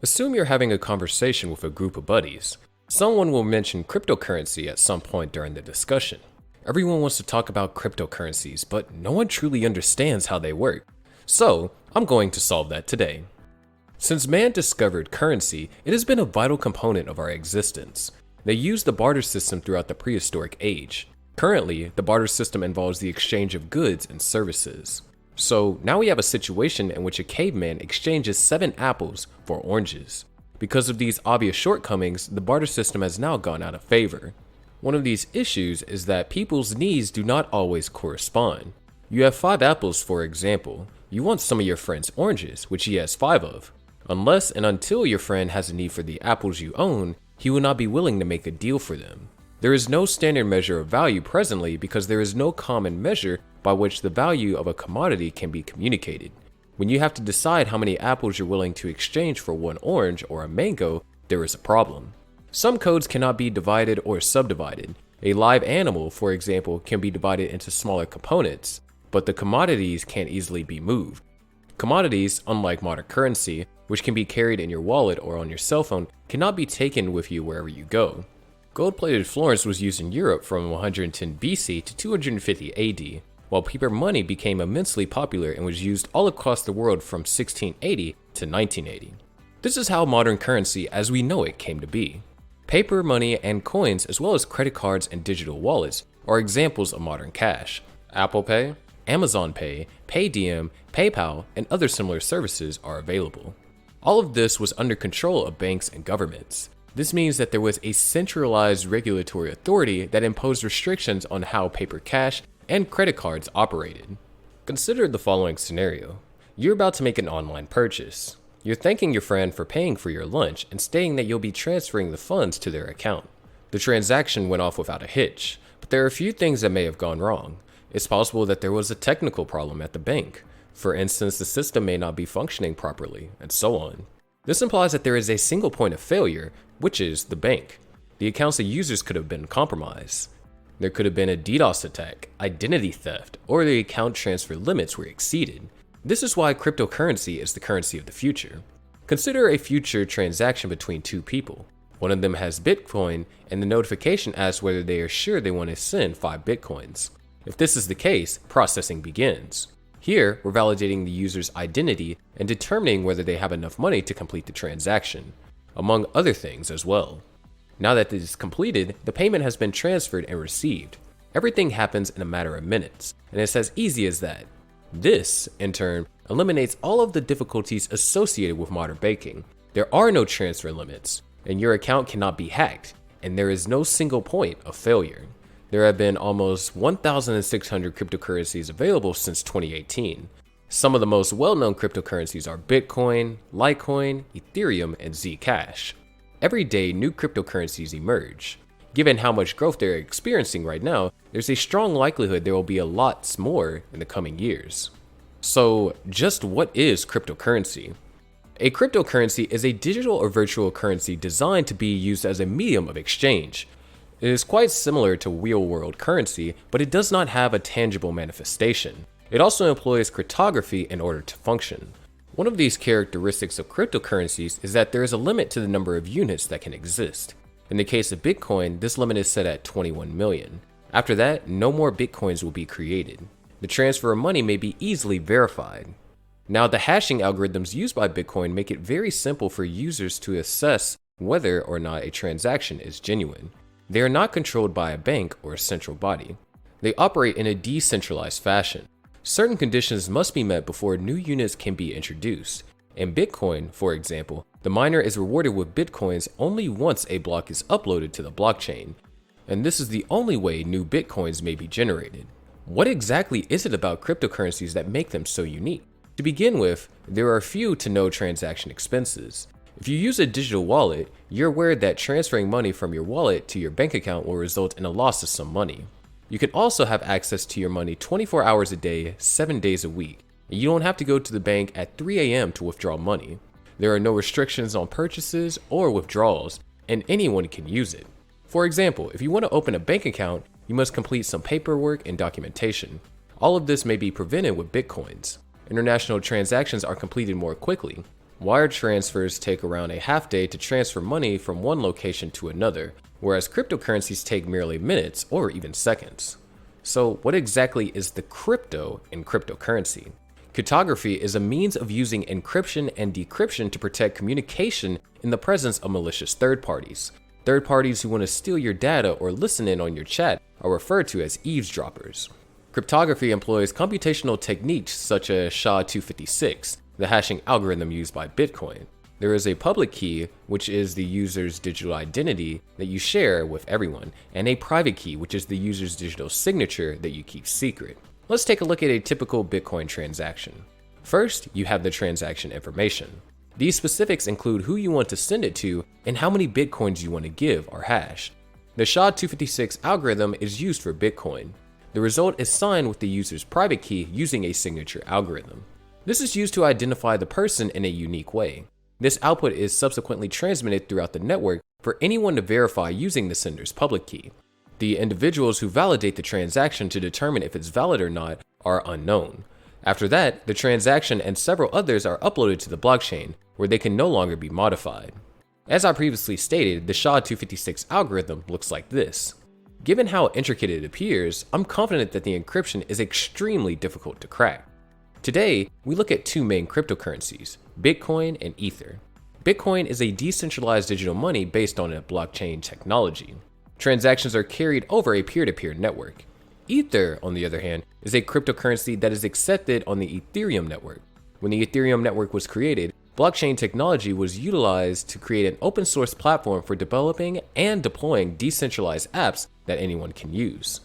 Assume you're having a conversation with a group of buddies. Someone will mention cryptocurrency at some point during the discussion. Everyone wants to talk about cryptocurrencies, but no one truly understands how they work. So, I'm going to solve that today. Since man discovered currency, it has been a vital component of our existence. They used the barter system throughout the prehistoric age. Currently, the barter system involves the exchange of goods and services. So now we have a situation in which a caveman exchanges 7 apples for oranges. Because of these obvious shortcomings, the barter system has now gone out of favor. One of these issues is that people's needs do not always correspond. You have 5 apples, for example. You want some of your friend's oranges, which he has 5 of. Unless and until your friend has a need for the apples you own, he will not be willing to make a deal for them. There is no standard measure of value presently because there is no common measure by which the value of a commodity can be communicated. When you have to decide how many apples you're willing to exchange for one orange or a mango, there is a problem. Some codes cannot be divided or subdivided. A live animal, for example, can be divided into smaller components, but the commodities can't easily be moved. Commodities, unlike modern currency, which can be carried in your wallet or on your cell phone, cannot be taken with you wherever you go. Gold-plated florins was used in Europe from 110 BC to 250 AD, while paper money became immensely popular and was used all across the world from 1680 to 1980. This is how modern currency as we know it came to be. Paper money and coins, as well as credit cards and digital wallets, are examples of modern cash. Apple Pay, Amazon Pay, Paytm, PayPal, and other similar services are available. All of this was under control of banks and governments. This means that there was a centralized regulatory authority that imposed restrictions on how paper cash and credit cards operated. Consider the following scenario. You're about to make an online purchase. You're thanking your friend for paying for your lunch and stating that you'll be transferring the funds to their account. The transaction went off without a hitch, but there are a few things that may have gone wrong. It's possible that there was a technical problem at the bank. For instance, the system may not be functioning properly, and so on. This implies that there is a single point of failure, which is the bank. The accounts of users could have been compromised. There could have been a DDoS attack, identity theft, or the account transfer limits were exceeded. This is why cryptocurrency is the currency of the future. Consider a future transaction between 2 people. One of them has Bitcoin, and the notification asks whether they are sure they want to send 5 Bitcoins. If this is the case, processing begins. Here, we're validating the user's identity and determining whether they have enough money to complete the transaction, among other things as well. Now that it is completed, the payment has been transferred and received. Everything happens in a matter of minutes, and it's as easy as that. This, in turn, eliminates all of the difficulties associated with modern banking. There are no transfer limits, and your account cannot be hacked, and there is no single point of failure. There have been almost 1,600 cryptocurrencies available since 2018. Some of the most well-known cryptocurrencies are Bitcoin, Litecoin, Ethereum, and Zcash. Every day, new cryptocurrencies emerge. Given how much growth they're experiencing right now, there's a strong likelihood there will be a lot more in the coming years. So, just what is cryptocurrency? A cryptocurrency is a digital or virtual currency designed to be used as a medium of exchange. It is quite similar to real-world currency, but it does not have a tangible manifestation. It also employs cryptography in order to function. One of these characteristics of cryptocurrencies is that there is a limit to the number of units that can exist. In the case of Bitcoin, this limit is set at 21 million. After that, no more Bitcoins will be created. The transfer of money may be easily verified. Now, the hashing algorithms used by Bitcoin make it very simple for users to assess whether or not a transaction is genuine. They are not controlled by a bank or a central body. They operate in a decentralized fashion. Certain conditions must be met before new units can be introduced. In Bitcoin, for example, the miner is rewarded with Bitcoins only once a block is uploaded to the blockchain, and this is the only way new Bitcoins may be generated. What exactly is it about cryptocurrencies that make them so unique? To begin with, there are few to no transaction expenses. If you use a digital wallet, you're aware that transferring money from your wallet to your bank account will result in a loss of some money. You can also have access to your money 24 hours a day, 7 days a week, and you don't have to go to the bank at 3 a.m. to withdraw money. There are no restrictions on purchases or withdrawals, and anyone can use it. For example, if you want to open a bank account, you must complete some paperwork and documentation. All of this may be prevented with Bitcoins. International transactions are completed more quickly. Wire transfers take around a half day to transfer money from one location to another, whereas cryptocurrencies take merely minutes or even seconds. So what exactly is the crypto in cryptocurrency? Cryptography is a means of using encryption and decryption to protect communication in the presence of malicious third parties. Third parties who want to steal your data or listen in on your chat are referred to as eavesdroppers. Cryptography employs computational techniques such as SHA-256, the hashing algorithm used by Bitcoin. There is a public key, which is the user's digital identity that you share with everyone, and a private key, which is the user's digital signature that you keep secret. Let's take a look at a typical Bitcoin transaction. First, you have the transaction information. These specifics include who you want to send it to and how many Bitcoins you want to give are hashed. The SHA-256 algorithm is used for Bitcoin. The result is signed with the user's private key using a signature algorithm. This is used to identify the person in a unique way. This output is subsequently transmitted throughout the network for anyone to verify using the sender's public key. The individuals who validate the transaction to determine if it's valid or not are unknown. After that, the transaction and several others are uploaded to the blockchain, where they can no longer be modified. As I previously stated, the SHA-256 algorithm looks like this. Given how intricate it appears, I'm confident that the encryption is extremely difficult to crack. Today, we look at two main cryptocurrencies, Bitcoin and Ether. Bitcoin is a decentralized digital money based on a blockchain technology. Transactions are carried over a peer-to-peer network. Ether, on the other hand, is a cryptocurrency that is accepted on the Ethereum network. When the Ethereum network was created, blockchain technology was utilized to create an open source platform for developing and deploying decentralized apps that anyone can use.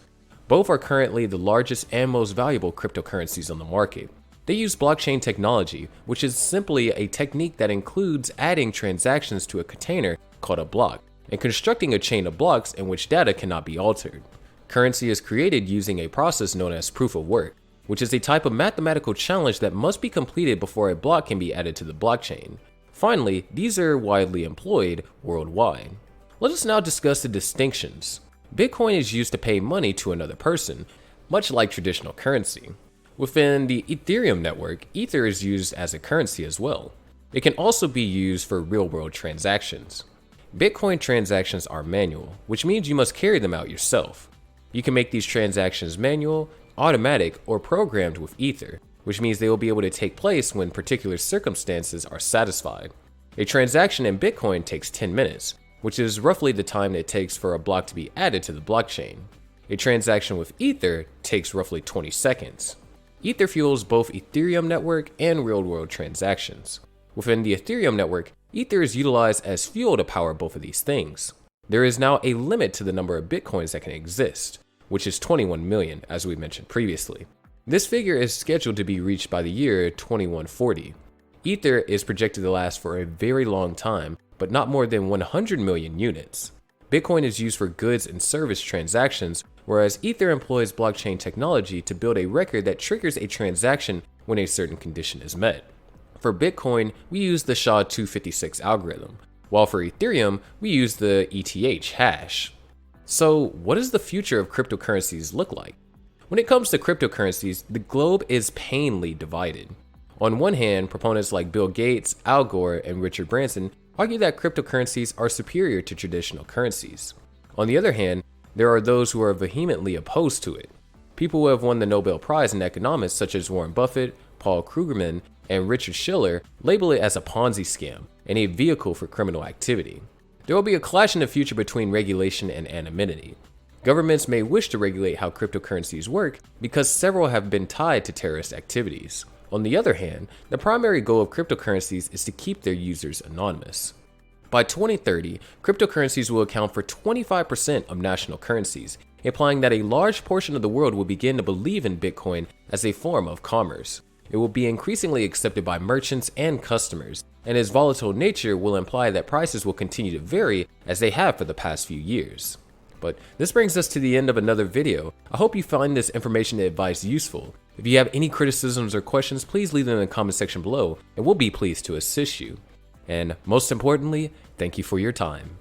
Both are currently the largest and most valuable cryptocurrencies on the market. They use blockchain technology, which is simply a technique that includes adding transactions to a container called a block, and constructing a chain of blocks in which data cannot be altered. Currency is created using a process known as proof of work, which is a type of mathematical challenge that must be completed before a block can be added to the blockchain. Finally, these are widely employed worldwide. Let us now discuss the distinctions. Bitcoin is used to pay money to another person, much like traditional currency. Within the Ethereum network, Ether is used as a currency as well. It can also be used for real-world transactions. Bitcoin transactions are manual, which means you must carry them out yourself. You can make these transactions manual, automatic, or programmed with Ether, which means they will be able to take place when particular circumstances are satisfied. A transaction in Bitcoin takes 10 minutes, which is roughly the time it takes for a block to be added to the blockchain. A transaction with Ether takes roughly 20 seconds. Ether fuels both Ethereum network and real-world transactions. Within the Ethereum network, Ether is utilized as fuel to power both of these things. There is now a limit to the number of Bitcoins that can exist, which is 21 million, as we mentioned previously. This figure is scheduled to be reached by the year 2140. Ether is projected to last for a very long time, but not more than 100 million units. Bitcoin is used for goods and service transactions, whereas Ether employs blockchain technology to build a record that triggers a transaction when a certain condition is met. For Bitcoin, we use the SHA-256 algorithm, while for Ethereum, we use the ETH hash. So, what does the future of cryptocurrencies look like? When it comes to cryptocurrencies, the globe is painfully divided. On one hand, proponents like Bill Gates, Al Gore, and Richard Branson argue that cryptocurrencies are superior to traditional currencies. On the other hand, there are those who are vehemently opposed to it. People who have won the Nobel Prize in economics, such as Warren Buffett, Paul Krugman, and Richard Shiller, label it as a Ponzi scam and a vehicle for criminal activity. There will be a clash in the future between regulation and anonymity. Governments may wish to regulate how cryptocurrencies work because several have been tied to terrorist activities. On the other hand, the primary goal of cryptocurrencies is to keep their users anonymous. By 2030, cryptocurrencies will account for 25% of national currencies, implying that a large portion of the world will begin to believe in Bitcoin as a form of commerce. It will be increasingly accepted by merchants and customers, and its volatile nature will imply that prices will continue to vary as they have for the past few years. But this brings us to the end of another video. I hope you find this information and advice useful. If you have any criticisms or questions, please leave them in the comment section below, and we'll be pleased to assist you. And most importantly, thank you for your time.